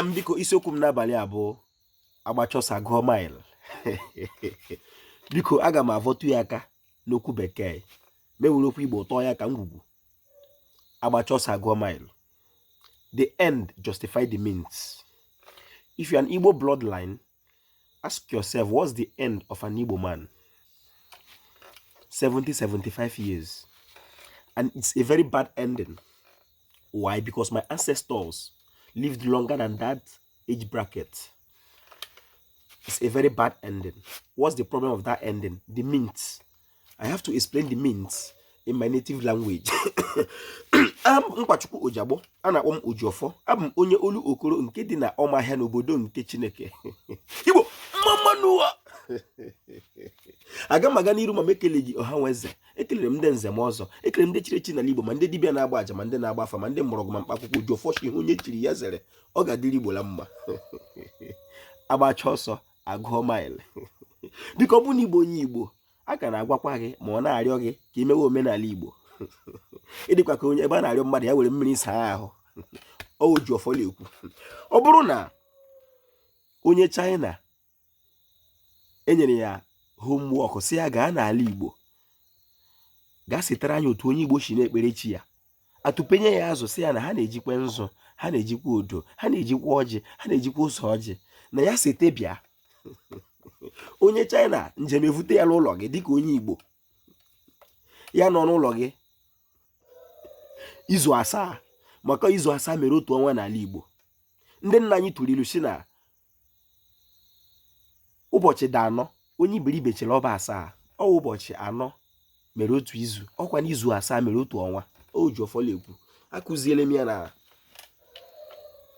Biko isiokwu m n'abalị a bụ agbachá ọsọ agụọ mile. Biko aga m avọtụ ya aka n'okwu bekee mewere okwu Igbo tọọ ya ka ngwugwu. Agbachá ọsọ agụọ mile. The end justify the means. If you're an Igbo bloodline, ask yourself, what's the end of an Igbo man? 70-75 years. And it's a very bad ending. Why? Because my ancestors lived longer than that age bracket. It's a very bad ending. What's the problem of that ending? The means. I have to explain the means in my native language. I'm Mkpachukwu Ojabo, ana akpọ m Ojiofọ. Abụ m onye olu okoro nke dị na ọmahịa n'obodo nke Chineke. Igbo mama n'ụwa. Aga m aga n'iru ma m ekele gị ọha nweze. Ekelere m ndị nze m ọzọ. Ekelere m ndị chiri echi n'ala Igbo, ma ndị dibịa na-agba aja, ma ndị na-agba afa, ma ndị mgbọrọgwụ ma mkpaakwụkwọ. Ojiofọ shi onye chiri ya zere. Ọ ga-adịrị Igbo la mma. Agbachá ọsọ agụọ mile. Biko ọ bụ na Igbo onye Igbo, a ka na-agwakwa gị ma ọ na-arịọ gị ka i mewe omenala Igbo. Ịdịkwa ka onye ebe a na-arịọ mmadụ ya were mmiri saa ahụ. Ojiofọ na-ekwu, ọ bụrụ na onye China enyere ya homework si ya gaa n'ala Igbo, gaa sitere anya otu onye Igbo si na-ekpere chi ya, atụpenye ya azụ si ya na ha na-ejikwa nzu, ha na-ejikwa odo, ha na-ejikwa ọjị, ha na-ejikwa ụzọ ọjị, na ya sete bịa. Onye China njem evute ya n'ụlọ gị dịka onye Igbo, ya nọ n'ụlọ gị izu asaa, maka izu asaa mere otu ọnwa n'ala Igbo. Ndị nna anyị tụrụ ilu si na ụbọchị dị anọ onye iberibe chere ọba asaa, ọ ụbọchị anọ mere otu izu, ọkwa n'izu asaa mere otu ọnwa. Ojiofọ na-ekwu, akụziele m ya na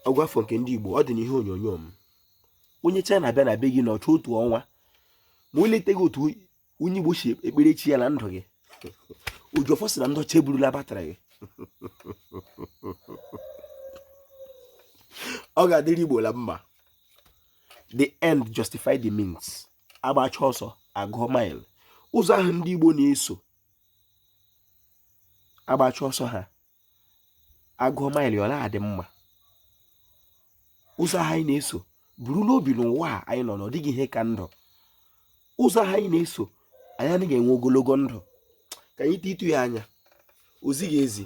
ọgwafọ nke ndị Igbo, ọ dị n'ihe onyonyo m. Onye China bịa na be gị n'ọchụ otu ọnwa, ma o leteghị otu onye Igbo si ekpere chi ya na ndụ gị, Ojiofọ sị na ndọcha eburula batrị gị. Ọ ga-adịrị Igbo la mma. The end justify the means. Agbachá ọsọ agụọ mile. Ụzọ ahụ ndị Igbo na-eso agbachá ọsọ ha agụọ mile ọla adị mma. Ụzọ ahụ anyị na-eso buru n'obi n'ụwa anyị nọ n'ọdịghị ihe ka ndụ. Ụzọ ahụ anyị na-eso anyị anaghị enwe ogologo ndụ. Ka anyị tịtụ ya anya, ozighị ezi.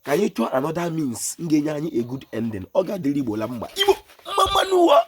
Ka anyị chọọ another means ga-enye anyị a good ending. Ọ ga-adịrị Igbo la mma. Igbo mama n'ụwa.